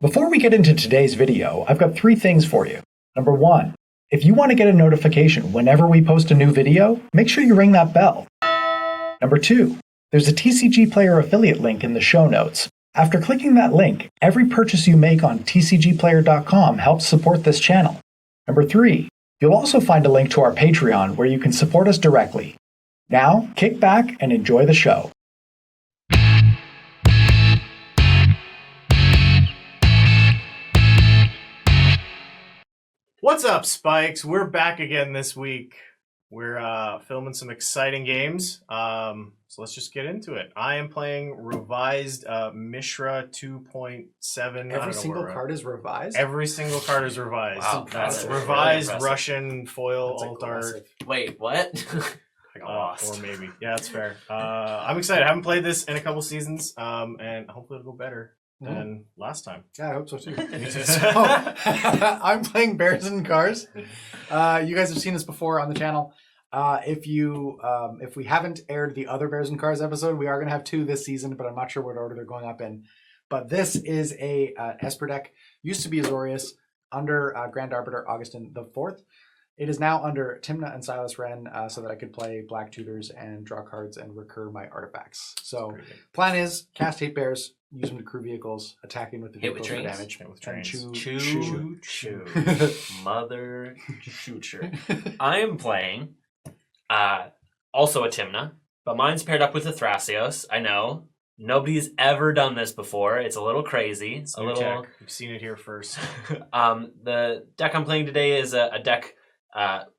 Before we get into today's video, I've got 3 things for you. Number 1, if you want to get a notification whenever we post a new video, make sure you ring that bell. Number 2, there's a TCG Player affiliate link in the show notes. After clicking that link, every purchase you make on tcgplayer.com helps support this channel. Number 3, you'll also find a link to our Patreon where you can support us directly. Now, kick back and enjoy the show. What's up, Spikes? We're back again this week. We're filming some exciting games. So let's just get into it. I am playing revised Mishra 2.7. Every single card is revised? Every single card is revised. Wow, That's really revised impressive. Russian foil That's alt art. aggressive. Wait, what? I got lost. Or maybe. Yeah, that's fair. I'm excited. I haven't played this in a couple seasons, and hopefully it'll go better than last time. Yeah, I hope so too. So, I'm playing Bears and Cars. You guys have seen this before on the channel. If we haven't aired the other Bears and Cars episode, we are going to have 2 this season, but I'm not sure what order they're going up in. But this is a Esper deck. Used to be Azorius under Grand Arbiter Augustin the 4th. It is now under Timna and Silas Wren, so that I could play Black Tutors and draw cards and recur my artifacts. So plan is cast 8 bears, use them to crew vehicles, attacking with the Hit with vehicles for trains. damage. Hit with and trains. Choo. Mother shooter. I am playing also a Timna, but mine's paired up with a Thrasios. I know. Nobody's ever done this before. It's a little crazy. It's a new little. tech. You've seen it here first. The deck I'm playing today is a deck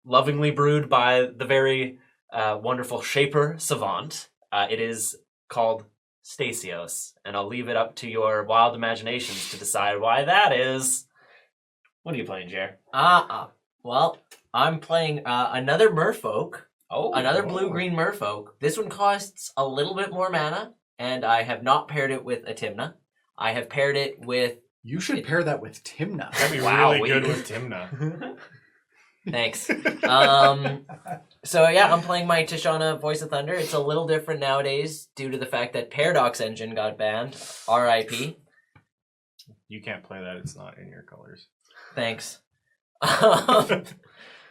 lovingly brewed by the very wonderful Shaper Savant. It is called Stasios, and I'll leave it up to your wild imaginations to decide why that is. What are you playing, Jer? Well, I'm playing another Merfolk. Another Oh. blue-green Merfolk. This one costs a little bit more mana, and I have not paired it with a Timna. I have paired it with... You should pair that with Timna. That'd be Wow, really good we- with Timna. Thanks. So yeah, I'm playing my Tishana Voice of Thunder. It's a little different nowadays due to the fact that Paradox Engine got banned. R.I.P. You can't play that. It's not in your colors. Thanks.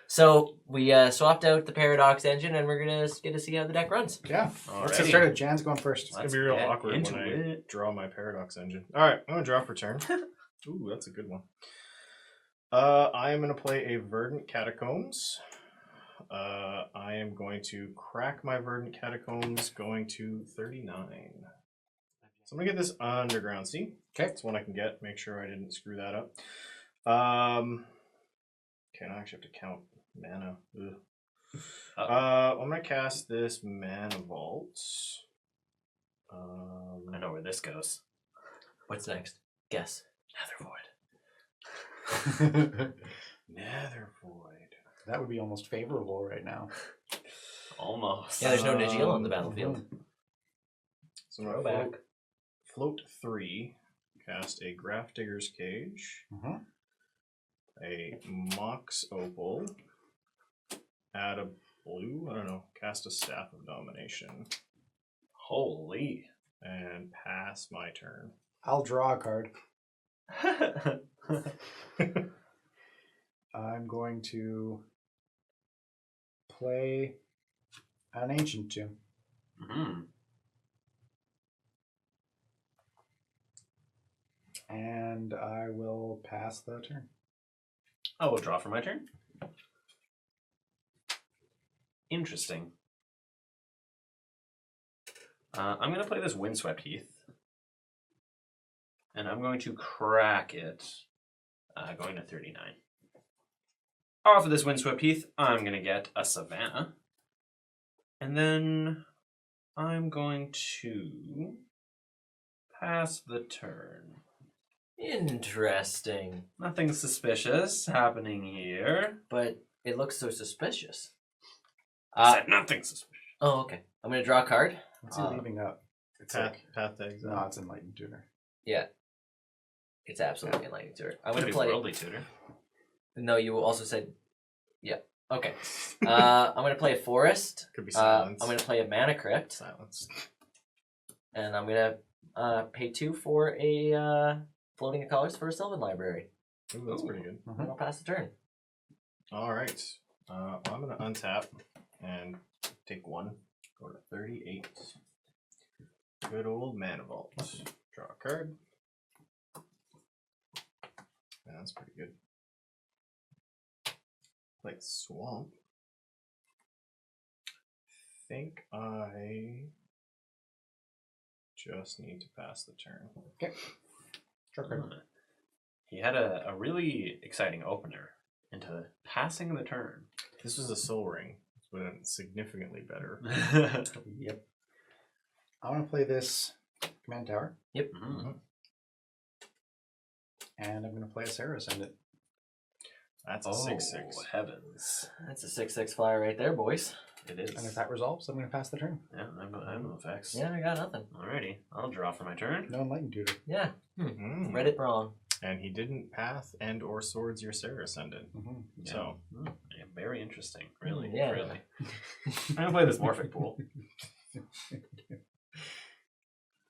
So we swapped out the Paradox Engine, and we're gonna get to see how the deck runs. Yeah. Let's get Alrighty. started. Jan's going first. It's going to be real get awkward into when I it. draw my Paradox Engine. All right, I'm going to draw for turn. Ooh, that's a good one. I am going to play a Verdant Catacombs. I am going to crack my Verdant Catacombs going to 39. So I'm going to get this Underground Sea. Okay. That's one I can get. Make sure I didn't screw that up. Okay, now I actually have to count mana. Ugh. I'm going to cast this Mana Vault. I know where this goes. What's next? Guess. Nethervoid. Nether Void. That would be almost favorable right now. Almost. Yeah, there's no Najil on the battlefield. So I'm Throwback. gonna float 3, cast a Graph Digger's Cage, a Mox Opal, add a blue, I don't know, cast a Staff of Domination, Holy. and pass my turn. I'll draw a card. I'm going to play an Ancient Tomb. And I will pass the turn. I will draw for my turn. Interesting. I'm going to play this Windswept Heath. And I'm going to crack it, going to 39. Off of this Windswept Heath, I'm going to get a Savannah. And then I'm going to pass the turn. Interesting. Nothing suspicious happening here. But it looks so suspicious. I said nothing suspicious. Oh, okay. I'm gonna draw a card. What's he leaving up? It's Path, like, path to exile. no, it's Enlightened Tutor. Yeah. It's absolutely enlightening to her. I'm Could gonna be play. Worldly Tutor. No, you also said. Yeah. Okay. I'm gonna play a forest. Could be I'm silence. gonna play a mana crypt, Silence. and I'm gonna pay 2 for a floating of colors for a Sylvan library. Ooh, that's pretty good. And I'll pass the turn. All right. I'm going to untap and take one. Go to 38. Good old Mana Vault. Draw a card. Yeah, that's pretty good. Like Swamp. Think I just need to pass the turn. Okay. Draw a card. He had a really exciting opener into passing the turn. This was a Soul Ring, but significantly better. Yep. I want to play this Command Tower, Yep. Mhm. and I'm going to play a Sarah Ascendant. That's a Oh, 6/6. heavens. That's a 6/6 flyer right there, boys. It is. And if that resolves, I'm going to pass the turn. Yeah, I have no effects. Yeah, I got nothing. Alrighty, I'll draw for my turn. No Enlightened Tutor. Yeah, Mm. read it wrong. And he didn't path and or swords your Sarah Ascendant. Mm-hmm. Yeah. So, Yeah, very interesting. Really, Yeah. really. I'm gonna play this Morphic Pool.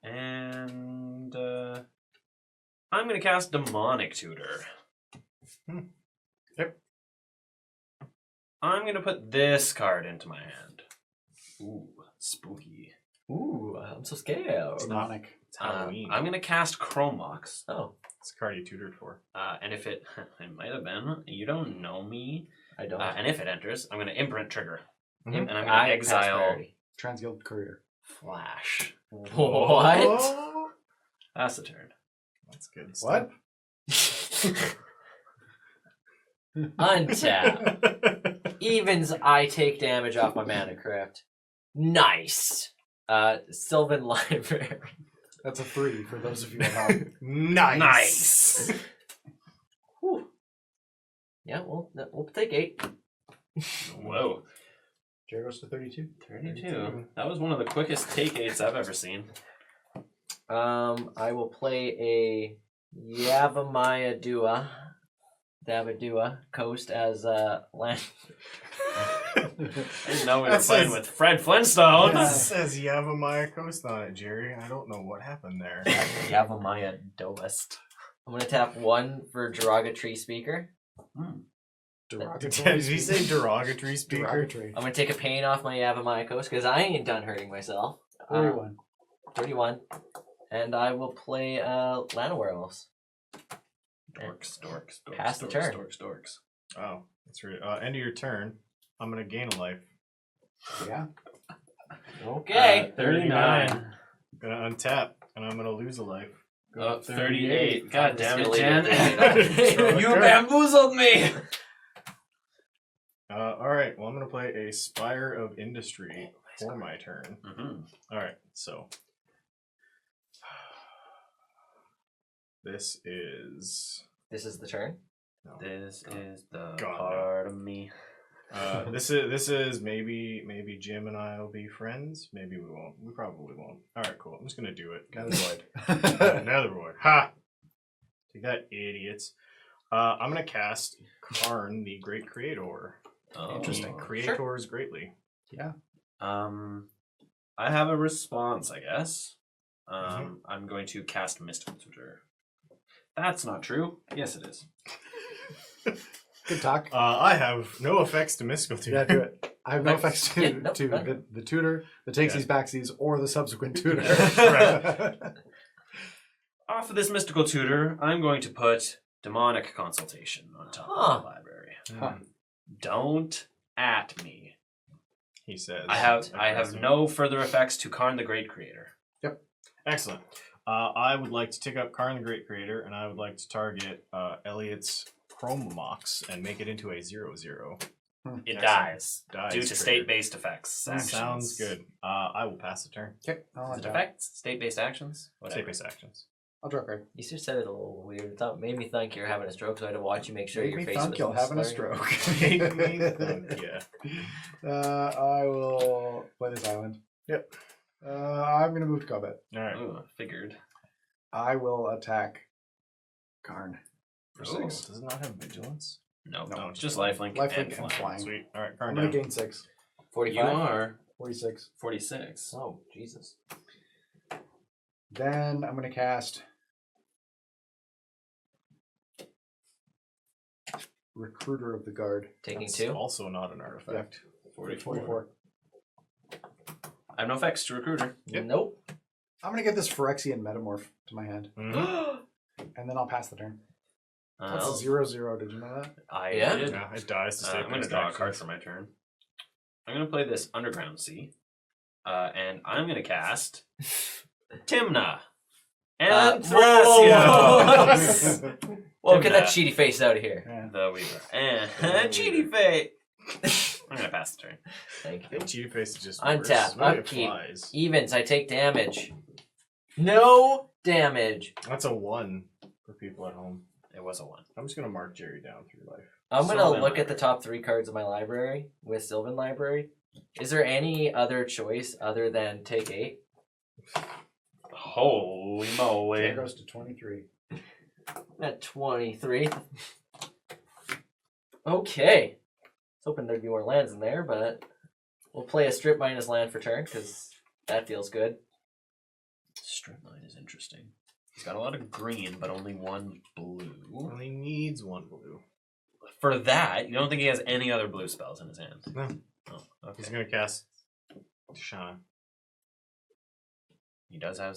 And I'm gonna cast Demonic Tutor. Yep. I'm gonna put this card into my hand. Ooh, spooky. Ooh, I'm so scared. Demonic. it's Halloween. I'm gonna cast Chrome Mox. Oh, It's a card you tutored for. And if it might have been, you don't know me. I don't. And if it enters, I'm gonna imprint trigger. Mhm. And I'm gonna I pass exile priority. Transguild Courier. Flash. What? Oh, That's the turn. that's good What? stuff. Untap. Evens, I take damage off my mana crypt. Nice. Sylvan Library. That's a 3 for those of you at home. Nice. Whew. Yeah, we'll take 8. Whoa. Jerry goes to 32. 32. That was one of the quickest take 8s I've ever seen. I will play a Yavimaya Dabadua Coast as land. I didn't know we were That playing says- with Fred Flintstone. It says Yavimaya Coast on it, Jerry. I don't know what happened there. Yavimaya Doest. I'm gonna tap 1 for Derogatory Speaker. Did he say derogatory speaker? Derogatory. I'm gonna take a pain off my Yavimaya Coast because I ain't done hurting myself. 31. 31. And I will play Lana Werewolves. Dorks. Pass the turn. Dorks. Oh, that's right. End of your turn. I'm gonna gain a life. Yeah. Okay. 39. Gonna untap, and I'm gonna lose a life. 38. God I'm damn just it, gonna Jen. leave it. You bamboozled me! Alright, well, I'm gonna play a Spire of Industry for my turn. Mm-hmm. Alright, so. This is. This is the turn. No. This is the God, part of me. This is maybe Jim and I will be friends. Maybe we won't. We probably won't. All right, cool. I'm just gonna do it. Another void. Another void. Ha! Take that, idiots. I'm gonna cast Karn, the Great Creator. Oh. Interesting. Creators greatly. I have a response, I guess. I'm going to cast Mystical Tutor. That's not true. Yes, it is. Good talk. I have no effects to Mystical Tutor. Yeah, do it. I have no effects to, Yeah, nope, to fine. the tutor, the takesies, backsies, or the subsequent tutor. Off of this Mystical Tutor, I'm going to put Demonic Consultation on top of the library. Huh. Don't at me. He says. I have aggressive. no further effects to Karn the Great Creator. Excellent. I would like to take up Karn the Great Creator, and I would like to target Elliot's Chrome Mox and make it into a 0/0. It Excellent. dies Dies due to triggered. state-based effects. Actions. Sounds good. I will pass the turn. Okay, I'll Is it untap. effects? State-based actions? Whatever. State-based actions. I'll draw a card. You just said it a little weird. It made me think you're having a stroke, so I had to watch you make sure Make your me face thunk was you're having a slurring. stroke. Make me think, yeah. I will play this island. Yep. I'm going to move to combat. All right. Ooh, figured. I will attack Karn. For Oh, 6. does it not have vigilance? No, No, it's just lifelink, Lifelink and and flying. flying. Sweet. All right, I'm Karn going to down. gain 6. 45? You are 46. 46. Oh, Jesus. Then I'm going to cast Recruiter of the Guard. Taking That's 2. also not an artifact. 44. I have no effects to recruiter. Yep. Nope. I'm going to get this Phyrexian Metamorph to my hand. Mhm. And then I'll pass the turn. That's Uh, 0/0. Did you know that? I Yeah? did. Yeah, it dies to stay. I'm going to draw a card for my turn. I'm going to play this Underground Sea. And I'm going to cast Timna. And Thrasio. Well, get that Timna, cheaty face out of here. Yeah. the Weaver. And Cheaty Face. I'm going to pass the turn. Thank I you. think Cheaty Face is just Untap, worse. Maybe it upkeep. flies. Evens, I take damage. No damage. That's a 1 for people at home. It was a 1. I'm just gonna mark Jerry down through life. I'm going Sylvan to look at the Library. top 3 cards of my library with Sylvan Library. Is there any other choice other than take 8? Holy moly. There goes to 23. At 23. Okay. I was hoping there'd be more lands in there, but we'll play a strip minus land for turn because that feels good. Strip mine is interesting. He's got a lot of green, but only 1 blue. Only needs 1 blue. For that, you don't think he has any other blue spells in his hand? No. Oh, He's okay. gonna cast Tishana. He does have...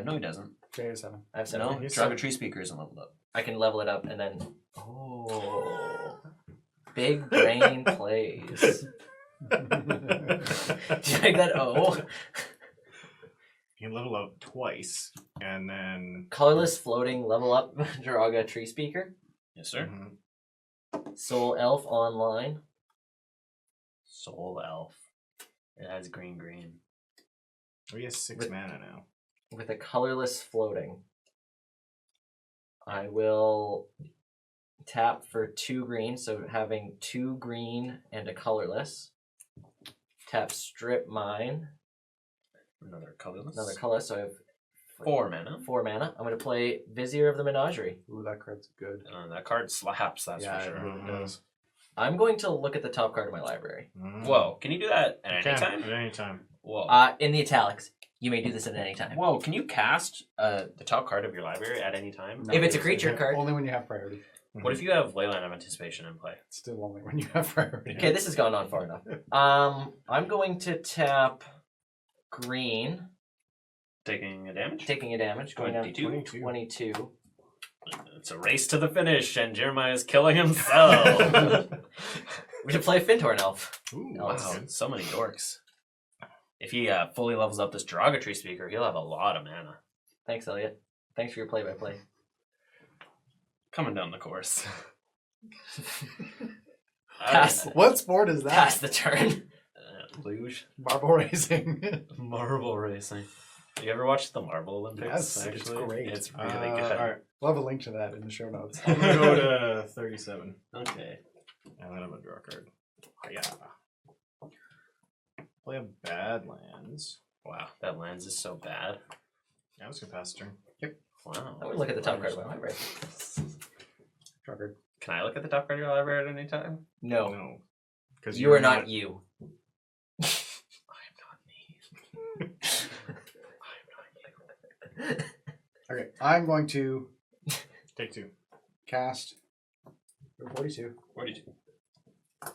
no, he doesn't. Okay, 7. I have 7. No, he's Dragon seven. Tree Speaker isn't leveled up. I can level it up and then. Oh. Big brain plays. Do you like that? Oh. You can level up twice, and then Colorless floating level up Jiraga Tree Speaker. Yes, sir. Mhm. Soul Elf online. Soul Elf. It has green. Oh, he has 6 With- mana now. With a colorless floating. I will tap for 2 green, so having 2 green and a colorless. Tap strip mine. Another colorless. Another colorless, so I have 4 mana. 4 mana. I'm going to play Vizier of the Menagerie. Ooh, that card's good. That card slaps, that's Yeah, for sure. it really does. I'm going to look at the top card of my library. Mhm. Whoa, can you do that at You any can, time? At any time. Whoa. In the italics. You may do this at any time. Whoa, can you cast the top card of your library at any time? No, If it's a creature card. Only when you have priority. What if you have Leyland of Anticipation in play? Still only when you have priority. Okay, this has gone on far enough. I'm going to tap green, Taking a damage? taking a damage, going down 22. 22. It's a race to the finish, and Jeremiah is killing himself. We should play Fintorn Elf. Ooh, Oh, that's Wow, good. so many dorks. If he fully levels up this Derogatory Speaker, he'll have a lot of mana. Thanks, Elliot. Thanks for your play-by-play. Coming down the course. Pass. What sport is that? Pass the turn. Luge. Marble racing. Marble racing. You ever watched the Marble Olympics? Yes, it's great. It's really All good. right, We'll have a link to that in the show notes. I'm gonna go to 37, Okay. and then I'm gonna draw a card. Yeah. Play a Badlands. Wow, that lens is so bad. Yeah, I was gonna pass the turn. Wow. I would look at the top card of my library. Draw card. Can I look at the top card of your library at any time? No. No, because You are not you. I'm not me. I'm not you. Okay, I'm going to Take 2. cast 42. 42. I'm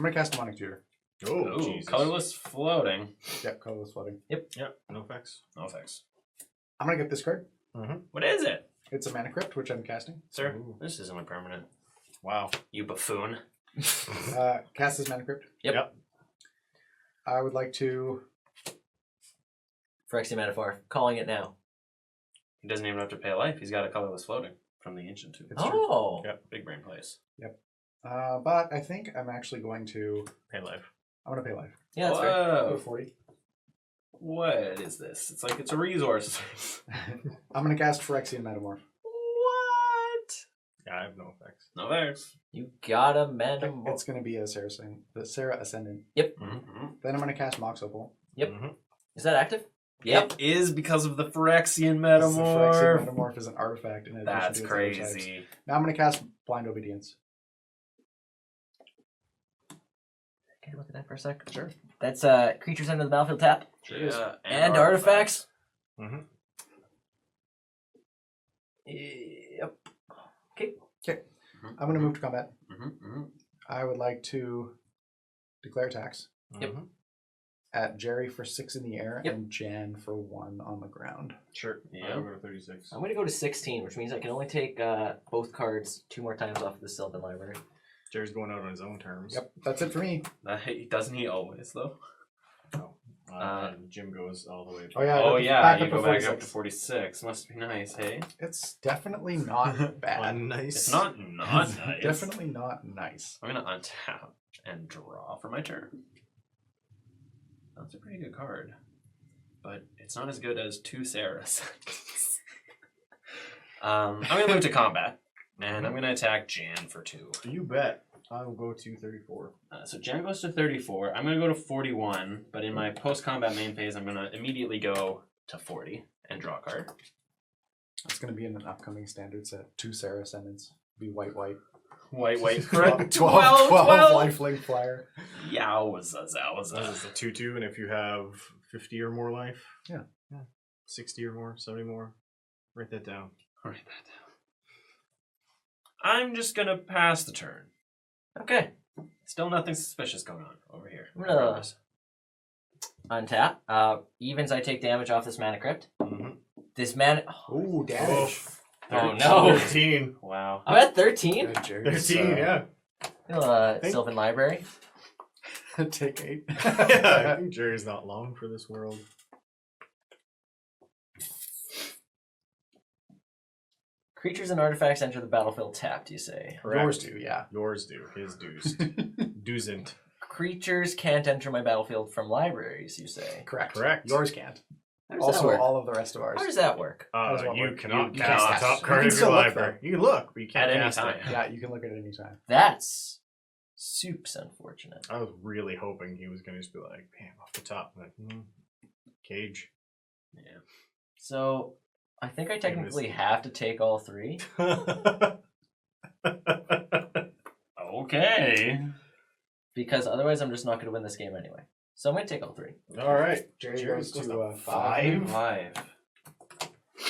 going to cast Demonic Tutor. Oh, Ooh, Jesus. colorless floating. Yep, colorless flooding. Yep, no effects. No effects. I'm going to get this card. What is it? It's a Mana Crypt, which I'm casting. Sir, Ooh. this isn't a permanent. Wow. You buffoon. Cast this Mana Crypt. Yep. I would like to... Phyrexian Metaphor. Calling it now. He doesn't even have to pay a life. He's got a colorless floating from the ancient too. It's true. Oh. Yep, big brain plays. But I think I'm actually going to... Pay life. I'm going to pay life. Yeah, that's fair. Go Whoa. 40. What is this? It's like it's a resource. I'm going to cast Phyrexian Metamorph. What? Yeah, I have no effects. No effects. You got a man. It's going to be a Sarah Ascendant. Mm-hmm. Then I'm going to cast Mox Opal. Yep. Mhm. Is that active? It is because of the Phyrexian Because the Phyrexian Metamorph. Metamorph is an artifact. In addition That's to its other types. crazy. Now I'm going to cast Blind Obedience. Can I look at that for a sec? Sure. That's creatures under the battlefield tap. Yeah, And artifacts. Mm-hmm. Yep. Okay. I'm going to move to combat. Mm-hmm. I would like to declare attacks Yep. Mhm. at Jerry for 6 in the air Yep. and Jan for 1 on the ground. Sure. Yeah. I'll go to 36. I'm going to go to 16, which means I can only take both cards 2 more times off of the Sylvan Library. Jerry's going out on his own terms. Yep, that's it for me. Doesn't he always, though? And Jim goes all the way. Oh, yeah. Oh, back yeah, you up go to back 46. up to 46. Must be nice, hey? It's definitely not bad. Nice. It's not nice. Definitely not nice. I'm going to untap and draw for my turn. That's a pretty good card. But it's not as good as 2 Sarahs. I'm going to move to combat. And I'm going to attack Jan for 2. You bet. I will go to 34. So Jan goes to 34. I'm going to go to 41. But in my post-combat main phase, I'm going to immediately go to 40 and draw a card. It's going to be in an upcoming standard set. 2 Sarah Ascendants. Be white. Wait. 12 12. lifelink flyer. Yowza. That is a 2/2, and if you have 50 or more life, Yeah. 60 or more, 70 more, write that down. Write that down. I'm just going to pass the turn. Okay. Still nothing suspicious going on over here. I'm gonna untap. Evens, I take damage off this mana crypt. Mm-hmm. This mana... Ooh, damage. Oh, no. 13. Wow. I'm at 13? Good, Jerry. 13, yeah. Sylvan Library. Take 8. Yeah, I think Jerry's not long for this world. Creatures and artifacts enter the battlefield tapped, you say. Yours do, yeah. Yours do. His do's. Doesn't. Creatures can't enter my battlefield from libraries, you say. Correct. Correct. Yours can't. How does that Also, work? all of the rest of ours. How does that work? does what You work? cannot You cast can't the top cast. card You of can your still look, library. You can look, but you can't At any cast time. it. Yeah, you can look at it anytime. That's soups unfortunate. I was really hoping he was going to just be like, bam, off the top. I'm like, Cage. Yeah. So, I think I technically have to take all 3. Okay. Because otherwise I'm just not going to win this game anyway. So I'm going to take all 3. All right. Jerry Jerry's goes goes to to 5. 5.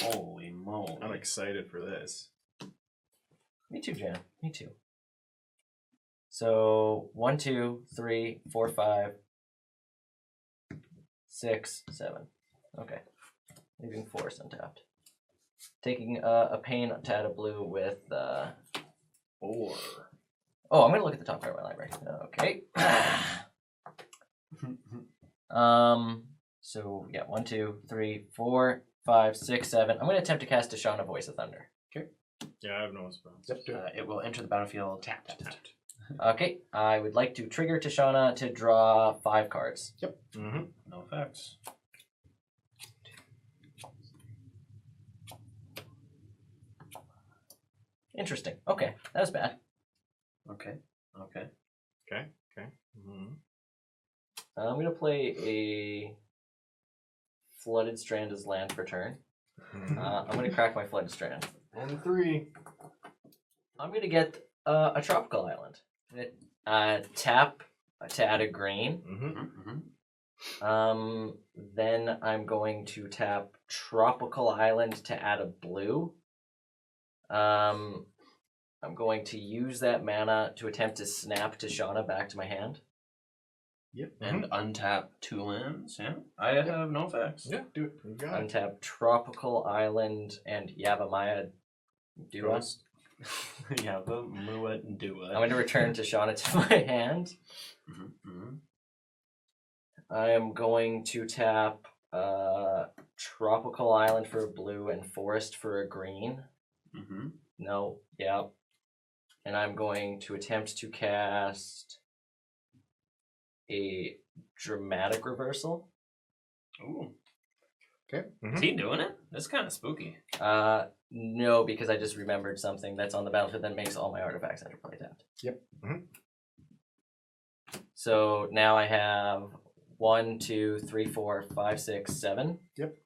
Holy moly. I'm excited for this. Me too, Jan. Me too. So 1, 2, 3, 4, 5, 6, 7. Okay. Leaving 4 untapped. Taking a pain to add a blue with 4. Oh, I'm gonna look at the top part of my library. Okay. So yeah, 1, 2, 3, 4, 5, 6, 7. I'm gonna attempt to cast Tishana Voice of Thunder. Yeah, I have no spells. Yep, do it. It will enter the battlefield tapped. Okay, I would like to trigger Tishana to draw 5 cards. Mm-hmm. No effects. Interesting. Okay, that was bad. Okay. Okay. Mm-hmm. I'm gonna play a Flooded Strand as land for turn. I'm gonna crack my Flooded Strand. And 3. I'm gonna get a tropical island. Tap to add a green. Mm-hmm. Then I'm going to tap tropical island to add a blue. I'm going to use that mana to attempt to snap Tishana back to my hand. Yep. And untap 2 lands. Yeah. I have no effects. Yeah, do it. You got it. Untap tropical island and Yavamaya Dua. Ghost. Yeah, the Muet and Dua. I'm going to return Tishana to my hand. I am going to tap tropical island for a blue and forest for a green. No, yeah. And I'm going to attempt to cast a dramatic reversal. Ooh. Okay. Is he doing it? That's kind of spooky. No, because I just remembered something that's on the battlefield that makes all my artifacts enter play tapped. Yep. So now I have 1, 2, 3, 4, 5, 6, 7. Yep.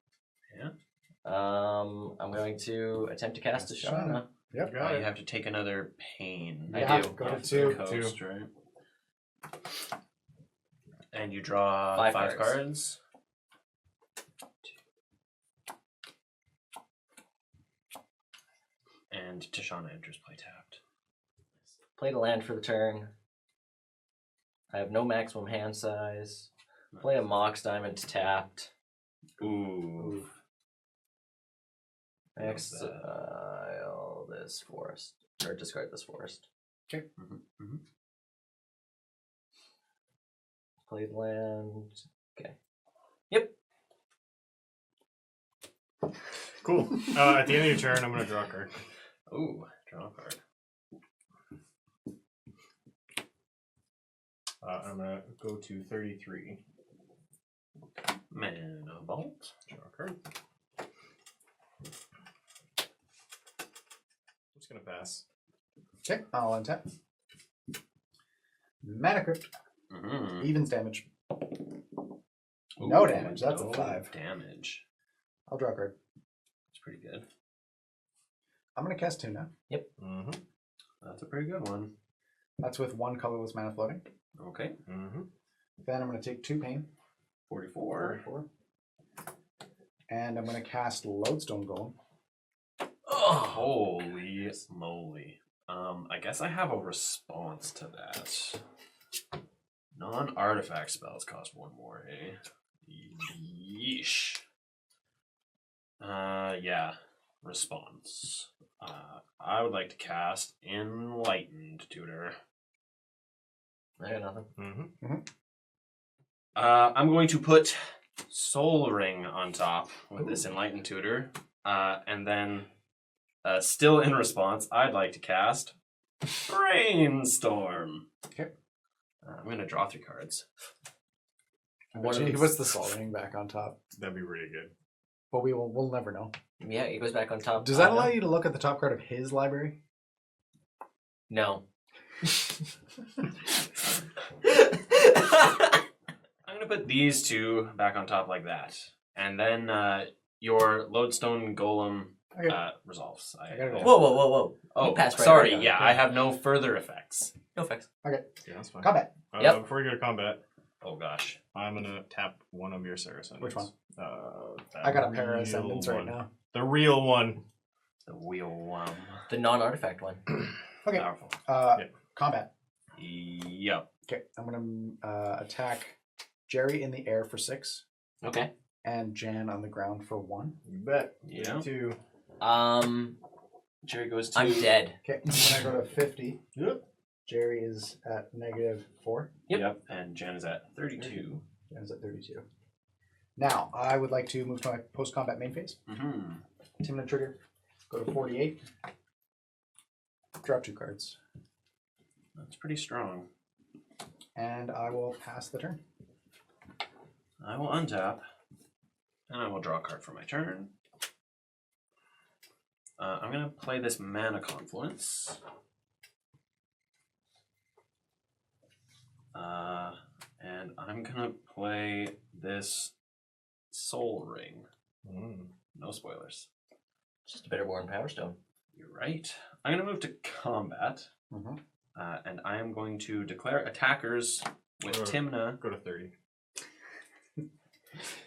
Yeah. I'm going to attempt to cast Tishana. Yep. Got You it. have to take another pain. I Yeah, do. go to Off the 2. coast, right? And you draw 5 5 cards. cards. And Tishana enters play tapped. Played a land for the turn. I have no maximum hand size. Play a Mox Diamond tapped. Ooh. Exile this forest. Or discard this forest. Okay. Played land. Okay. Yep. Cool. At the end of your turn, I'm going to draw a card. Ooh, draw a card. I'm going to go to 33. Mana Bolt. Draw a card. I'm just going to pass. Okay, I'll untap. Mana Crypt. Evens damage. No damage, that's a 5. Damage. I'll draw a card. It's pretty good. I'm going to cast Tuna. Mm-hmm. That's a pretty good one. That's with 1 colorless mana floating. Okay. Mm-hmm. Then I'm going to take 2 pain. 44. 44. And I'm going to cast Lodestone Golem. Oh, holy moly. I guess I have a response to that. Non-artifact spells cost 1 more, eh? Yeesh. Yeah. Response. I would like to cast Enlightened Tutor. I got nothing. Mm-hmm. I'm going to put Soul Ring on top with this Enlightened Tutor. And then, still in response, I'd like to cast Brainstorm. Okay. I'm going to draw 3 cards. He puts the Soul Ring back on top. That'd be really good. But we'll never know. Yeah, it goes back on top. Does that allow you to look at the top card of his library? No. I'm going to put these 2 back on top like that. And then your Lodestone Golem resolves. I gotta go. Whoa. Oh, You passed right sorry. over. Yeah, I have no further effects. No effects. Okay. Yeah, that's fine. Combat. Yep. Before we go to combat, Oh, gosh. I'm going to tap one of your Saracens. Which one? That I got a pair of real Ascendants right one. now. The real one. The Wheel The non-artifact one. Okay. Powerful. Combat. Yep. Okay. I'm going to attack Jerry in the air for 6 Okay. and Jan on the ground for 1. You bet. Yeah. 2. Jerry goes to... I'm dead. Okay. When I go to 50, Yep. Jerry is at -4. Yep. And Jan is at 32. Jan is at 32. Now, I would like to move to my post-combat main phase. Mm-hmm. Timna trigger. Go to 48. Drop 2 cards. That's pretty strong. And I will pass the turn. I will untap. And I will draw a card for my turn. I'm going to play this Mana Confluence. And I'm going to play this Soul Ring. No spoilers. Just a Bitterborn Power Stone. You're right. I'm going to move to combat. Mm-hmm. And I am going to declare attackers with Timna. Go to 30.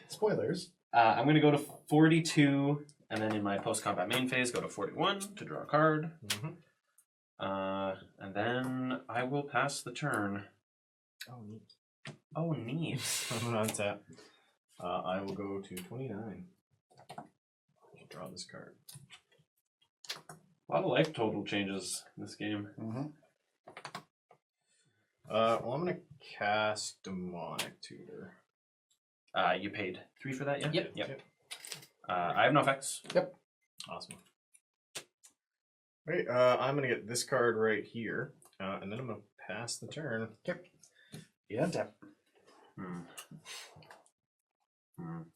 Spoilers. I'm going to go to 42, and then in my post-combat main phase, go to 41 to draw a card. Mm-hmm. And then I will pass the turn. Oh, neat. Oh, neat. I'm going to untap. I will go to 29. Draw this card. A lot of life total changes in this game. Mm-hmm. Well, I'm going to cast Demonic Tutor. You paid 3 for that, yeah? Yep. I have no effects. Yep. Awesome. Right, I'm going to get this card right here, and then I'm going to pass the turn. Okay. Yeah, untap.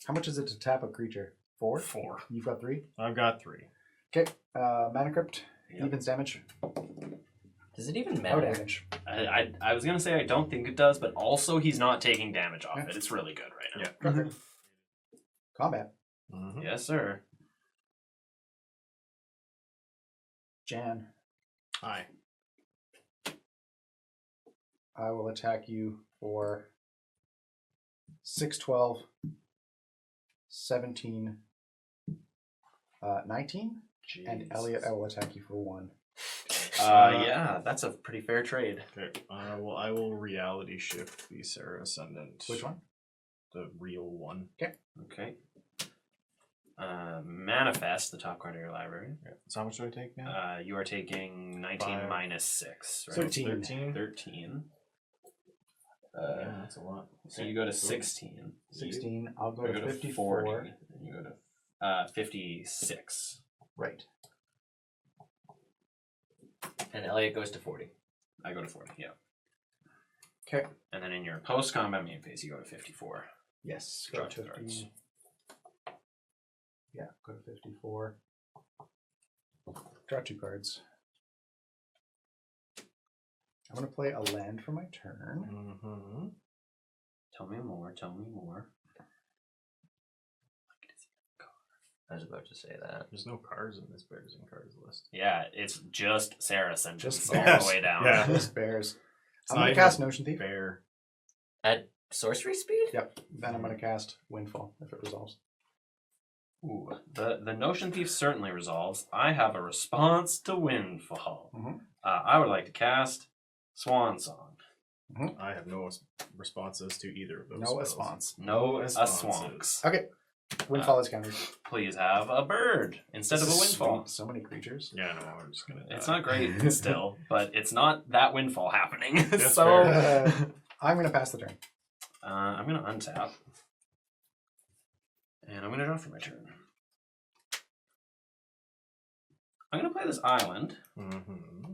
How much is it to tap a creature? 4? 4. You've got 3? I've got 3. Okay. Mana Crypt. Yep. Evens damage. Does it even No matter? damage. I was going to say I don't think it does, but also he's not taking damage off it. It's really good right now. Yeah. Okay. Combat. Mm-hmm. Yes, sir. Jan, Hi. I will attack you for 6, 12, 17, 19. And Jeez. Elliot, I will attack you for 1. Yeah, that's a pretty fair trade. Okay. Well, I will reality shift the Sarah Ascendant. Which one? The real one. Okay. Manifest, the top card of your library. So how much do I take now? You are taking 19 5. minus 6, right? 13. 13. Yeah, that's a lot. So you go to 16. 16. I'll go You to go to 54. 40. And you go to 56. Right. And Elliot goes to 40. I go to 40, yeah. Okay. And then in your post-combat main phase, you go to 54. Yes. Draw Go to 2 cards. 50. Yeah, go to 54. Draw 2 cards. I'm going to play a land for my turn. Mm-hmm. Tell me more, tell me more. I was about to say that. There's no cards in this Bears and Cards list. Yeah, it's just Sarah Ascendant Just all bears. the way down. Yeah. Just bears. It's I'm not going to even cast Notion Thief. Bear. At sorcery speed? Yep. Then I'm going to cast Windfall if it resolves. Ooh, the Notion Thief certainly resolves. I have a response to Windfall. Mhm. I would like to cast Swan Song. I have no responses to either of those. No spells. response. No responses. Swonks. Okay. Windfall is countered. Please have a bird instead of a This is Windfall. sweet. So many creatures. Yeah, no, I'm just gonna. It's not great still, but it's not that Windfall happening. That's so I'm going to pass the turn. I'm going to untap. And I'm going to draw for my turn. I'm going to play this island. Mm-hmm.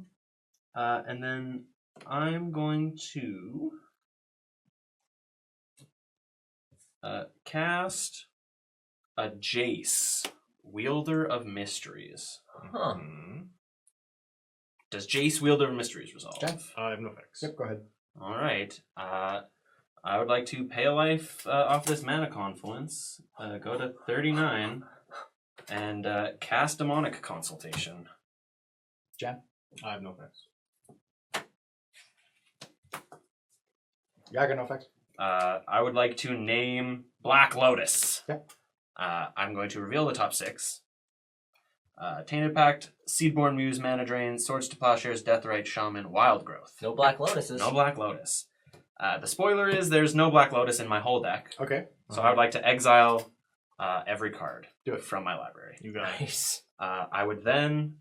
And then I'm going to cast a Jace, Wielder of Mysteries. Huh. Does Jace, Wielder of Mysteries resolve? Okay. I have no effects. Yep, go ahead. All right. I would like to pay a life off this mana confluence, go to 39, and cast Demonic Consultation. Jen? I have no effects. Yeah, I got no effects. I would like to name Black Lotus. Yep. I'm going to reveal the top 6. Tainted Pact, Seedborn Muse, Mana Drain, Swords to Plowshares, Deathrite, Shaman, Wild Growth. No Black Lotuses. No Black Lotus. The spoiler is there's no Black Lotus in my whole deck, Okay. so I would like to exile every card Do it. from my library. You got it. Nice. I would then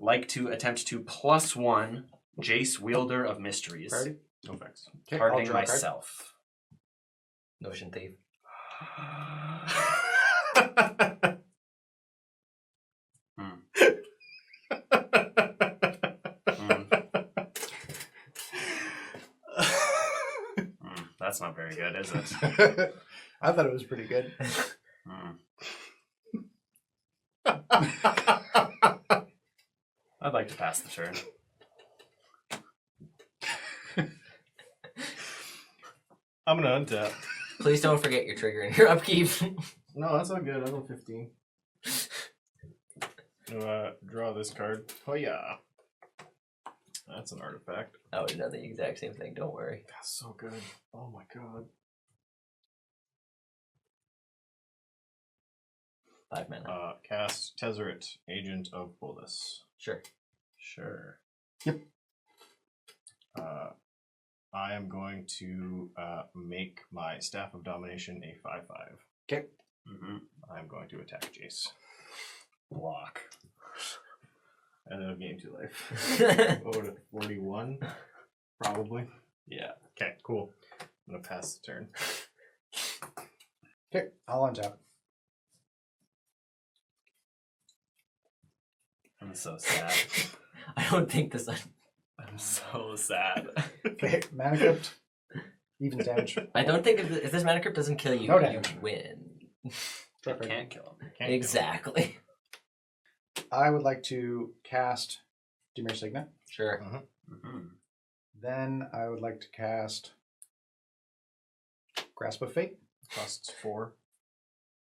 like to attempt to +1 Jace, Wielder of Mysteries, Priority? No effects. Okay, I'll targeting draw a card. myself. Notion Thief. That's not very good, is it? I thought it was pretty good. I'd like to pass the turn. I'm gonna untap. Please don't forget your trigger in your upkeep. No, that's not good. I have 15. Draw this card. Oh yeah. That's an artifact. I would have done the exact same thing, don't worry. That's so good. Oh my god. 5 mana. Cast Tezzeret, Agent of Bolus. Sure. Sure. I am going to make my Staff of Domination a 5/5. Okay. I'm going to attack Jace. Block. And then I'll gain 2 life. Go to 41, probably. Yeah. Okay, cool. I'm gonna pass the turn. Okay, I'll untap. I'm so sad. I don't think this. I'm so sad. Okay, mana crypt. Evens damage. I don't think if this mana crypt doesn't kill you, No you damage. win. Draw I card. can't kill him. Can't kill him. Exactly. I would like to cast Dimir Signet. Sure. Then I would like to cast Grasp of Fate. Costs 4.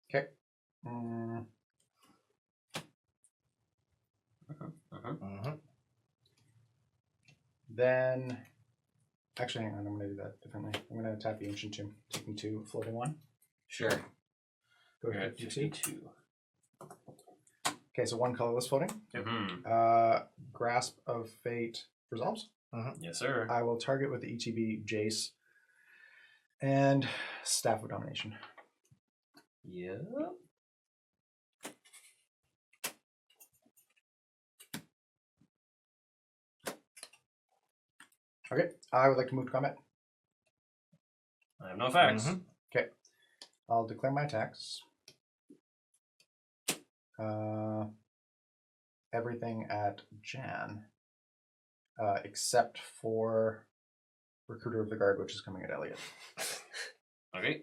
Okay. Then, actually, hang on. I'm going to do that differently. I'm going to tap the Ancient Tomb, taking 2, floating 1. Sure. Go You're to at 52. 52. Okay, so 1 colorless floating. Mhm. Grasp of Fate resolves. Yes, sir. I will target with the ETB Jace and Staff of Domination. Yeah. Okay, I would like to move to combat. I have no effects. Okay, I'll declare my attacks. Everything at Jan, except for Recruiter of the Guard, which is coming at Elliot. Okay.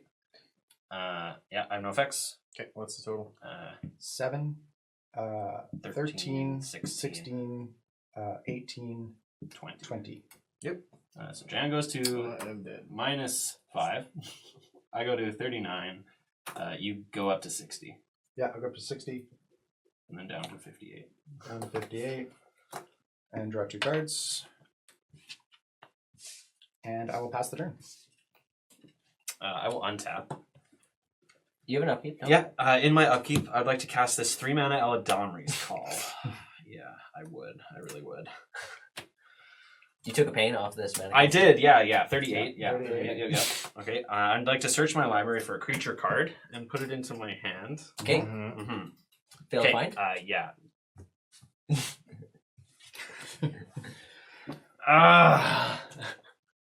Yeah, I have no effects. Okay, what's the total? 7, 13, 16, 16, 18, 20. 20. Yep. So Jan goes to I'm dead. -5. I go to 39. You go up to 60. Yeah, I'll go up to 60, And then down to 58. down to 58, and draw 2 cards. And I will pass the turn. I will untap. You have an upkeep? No? Yeah, in my upkeep, I'd like to cast this 3-mana Eladamri's Call. Yeah, I would. I really would. You took a pain off this, man. I did, yeah. 38, yeah. 38. Yeah. Okay, I'd like to search my library for a creature card and put it into my hand. Okay. Mm-hmm. Fail to find? Yeah.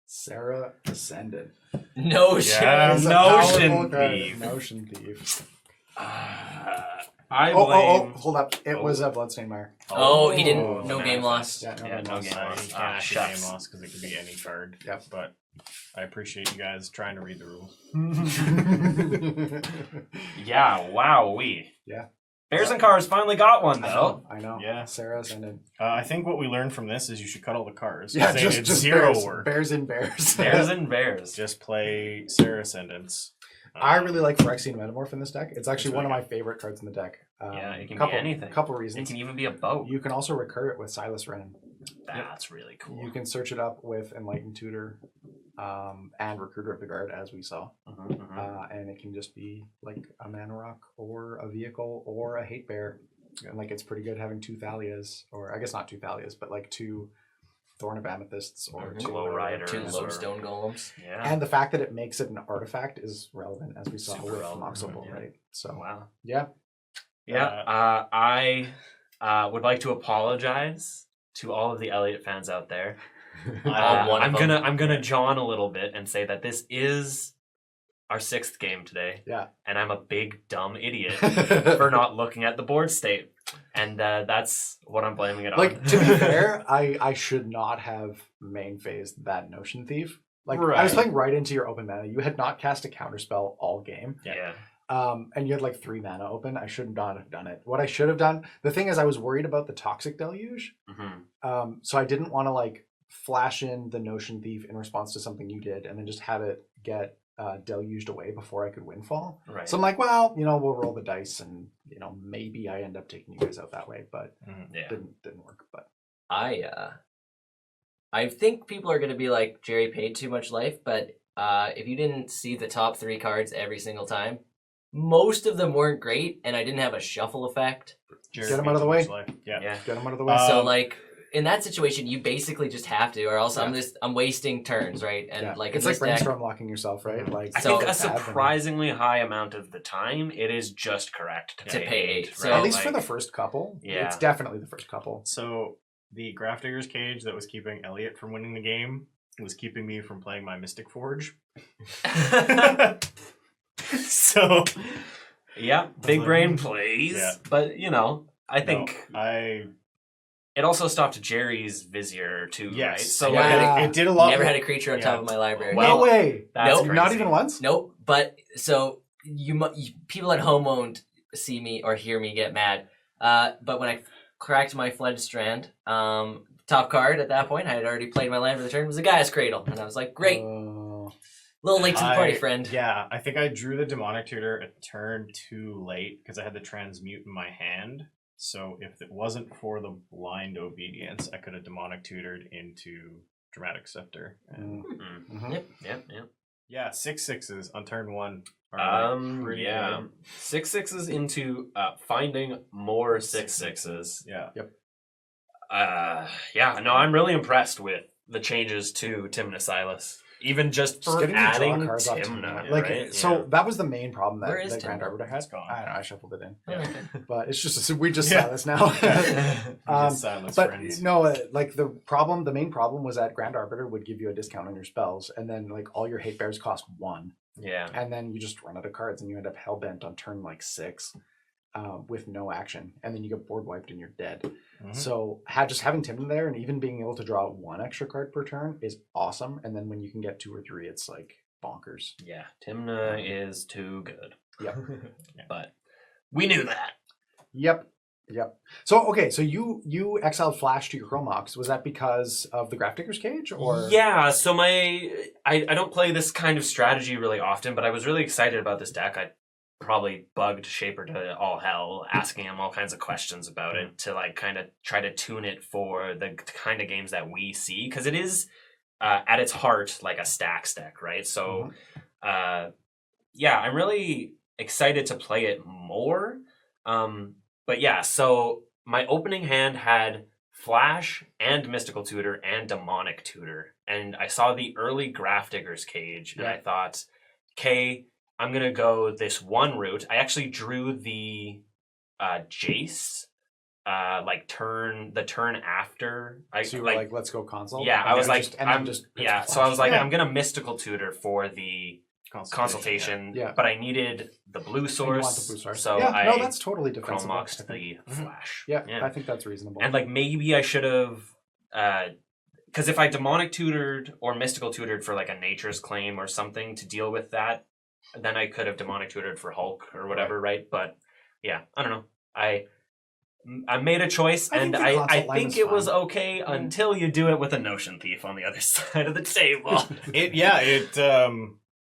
Sarah Ascended. No Yeah. shit. That is a Notion powerful card. Thief. Notion Thief. I Oh, blame... hold up. It was a Bloodstained Mire. Oh, he didn't. No manifest. game lost. Yeah, Yeah, no game You lost. can't actually game Shucks. loss because it could be any card. Yep. But I appreciate you guys trying to read the rules. Yeah, wowee. Yeah. Bears and Cars finally got one, though. I know. Yeah. Sarah Ascended. I think what we learned from this is you should cut all the cards. Yeah, They- just it's just zero bears. work. Bears and bears. Bears and Bears. Just play Sarah Ascendants. I really like Phyrexian Metamorph in this deck. It's actually It's one of really my favorite cards in the deck. Yeah, it can be couple, anything. Couple It reasons. can even be a boat. You can also recur it with Silas Wren. That's really cool. You can search it up with Enlightened Tutor and Recruiter of the Guard, as we saw. And it can just be like a Mana Rock or a vehicle or a Hate Bear. And like it's pretty good having 2 Thalias, or I guess not 2 Thalias, but like 2 Thorn of Amethysts or 2 Glow Riders. 2 or- Lodestone Golems. Yeah. And the fact that it makes it an artifact is relevant, as we saw Super with relevant, Moxople, yeah. right? So Wow. yeah, Yeah. I would like to apologize to all of the Elliott fans out there. One of I'm them. gonna John a little bit and say that this is our 6th game today. Yeah. And I'm a big dumb idiot for not looking at the board state. And that's what I'm blaming it on. like to be fair, I should not have main phased that Notion Thief. Like I was Right. playing right into your open mana. You had not cast a counterspell all game. Yeah. And you had like 3 mana open. I should not have done it. What I should have done, the thing is I was worried about the Toxic Deluge. Mm-hmm. So I didn't want to like flash in the Notion Thief in response to something you did and then just have it get deluged away before I could Windfall. Right. So I'm like, well, we'll roll the dice and, maybe I end up taking you guys out that way, but Yeah. didn't work. But I think people are going to be like, Jerry paid too much life, but if you didn't see the top 3 cards every single time, most of them weren't great, and I didn't have a shuffle effect. Jared Get 'em made out of the too way. much life. Yeah. Yeah. get them out of the way. So like in that situation, you basically just have to, or else Yeah. I'm wasting turns, right? And Yeah. like it's in like this deck, brainstorm locking yourself, right? Like I So- think a tab and- surprisingly high amount of the time, it is just correct To pay 8, right? so- at least for Like, the first couple. Yeah. It's definitely the first couple. So the Grafdigger's Cage that was keeping Elliot from winning the game was keeping me from playing my Mystic Forge. So yeah, big brain plays. Yeah. But I think I it also stopped Jerry's Vizier too, yes. right? So Yeah. it did a lot. never had a creature on Yeah. top of my library. Well, no way. That's Nope. crazy. Not even once? Nope. But so people at home won't see me or hear me get mad. But when I cracked my Fledged Strand, top card at that point, I had already played my land for the turn, was a Gaia's Cradle, and I was like, great, little late to the party, friend. Yeah, I think I drew the Demonic Tutor a turn too late because I had the Transmute in my hand. So if it wasn't for the Blind Obedience, I could have Demonic Tutored into Dramatic Scepter. And Mhm. Yep. yeah, 6/6s on turn 1. are pretty Yeah. good. 6/6s into finding more 6/6s. Yeah. Yeah, no, I'm really impressed with the changes to Timna Silas. Even just for getting to draw adding cards off Timna, like right? so Yeah. that was the main problem Where is that Grand Timna? Arbiter had. It's gone. I don't know. I shuffled it in, Okay. but it's just we just Yeah. saw this now. Just silence But friends. no, like the main problem was that Grand Arbiter would give you a discount on your spells, and then like all your hate bears cost 1, Yeah. and then you just run out of cards, and you end up hellbent on turn like 6, with no action, and then you get board wiped and you're dead. Mhm. So just having Timon there and even being able to draw 1 extra card per turn is awesome. And then when you can get 2 or 3, it's like bonkers. Yeah, Timna is too good. Yep. But we knew that. Yep. So okay, so you exiled Flash to your Chromox. Was that because of the Grafdigger's Cage, or Yeah, so I don't play this kind of strategy really often, but I was really excited about this deck. I probably bugged Shaper to all hell, asking him all kinds of questions about it to like kind of try to tune it for the kind of games that we see, because it is at its heart like a stacks deck, right? So yeah, I'm really excited to play it more. But yeah, so my opening hand had Flash and Mystical Tutor and Demonic Tutor, and I saw the early Grafdigger's Cage, and I thought, okay, I'm gonna go this one route. I actually drew the Jace, like the turn after. so you were like, let's go console? yeah, And I was then like, just- and then I'm just yeah. pitch So I was like, Flash. I'm gonna Mystical Tutor for the consultation, Yeah. but I needed the blue And you source, want the blue source. so yeah, I no, that's totally defensible. Chromoxed I think. the Flash. Yeah, I think that's reasonable. And like maybe I should have, because if I demonic tutored or mystical tutored for like a nature's claim or something to deal with that, then I could have demonic tutored for Hulk or whatever, right? But yeah, I don't know. I made a choice, I and think the consult I line think is it was fine. okay until you do it with a Notion Thief on the other side of the table.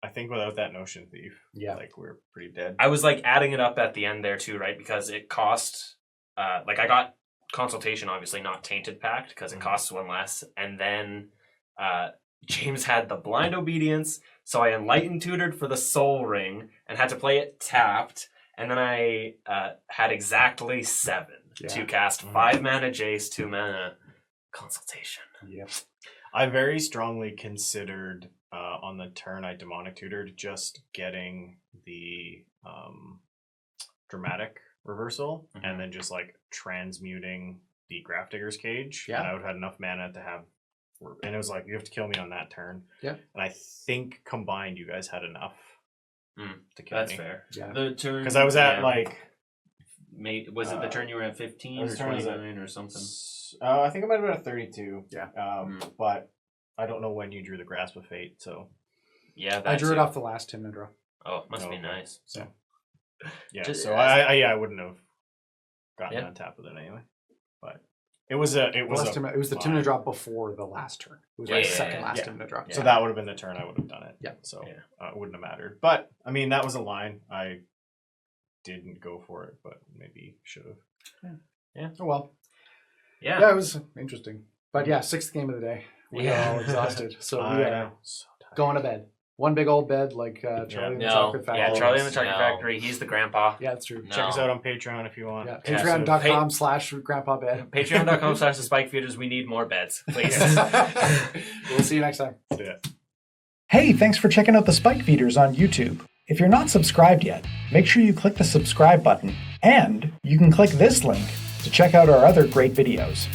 I think without that Notion Thief, like we're pretty dead. I was like adding it up at the end there too, right? Because it cost, like I got Consultation, obviously not Tainted Pact, because it costs 1 less, and then James had the Blind Obedience, so I Enlightened Tutored for the Soul Ring and had to play it tapped, and then I had exactly 7 to cast 5 mana Jace, 2 mana Consultation. Yep. I very strongly considered on the turn I demonic tutored just getting the dramatic reversal and then just like transmuting the Grafdigger's Cage. Yeah. And I would have had enough mana to have, and it was like, you have to kill me on that turn. Yeah. And I think combined you guys had enough to kill That's me. fair. Yeah. The turn Because I was at like, was it the turn you were at 15 or the turn I was at- 29 or something? I think I might have been at 32. Yeah. But I don't know when you drew the Grasp of Fate, so. Yeah, I that drew it too. off the last Timna draw. Oh, must be Okay. nice. So Yeah, Just- so I wouldn't have gotten Yeah. on top of it anyway. But it was a it was the Timna draw before the last turn. It was Yeah, my yeah, second yeah, last yeah. Timna draw. So that would have been the turn I would have done it. Yeah. So Yeah. it wouldn't have mattered. But I mean, that was a line. I didn't go for it, but maybe should have. Oh well. Yeah. Yeah, it was interesting. But yeah, 6th game of the day. We are all exhausted. So we are So tired. going to bed. One big old bed like Charlie and the Chocolate Factory. Yeah, Charlie and the Chocolate No. Factory. He's the grandpa. Yeah, that's true. No. Check us out on Patreon if you want. Yeah, Yeah, so Patreon.com/grandpa bed. Patreon.com/the Spike We need more beds, please. We'll see you next time. Yeah. Hey, thanks for checking out the Spike Feeders on YouTube. If you're not subscribed yet, make sure you click the subscribe button, and you can click this link to check out our other great videos.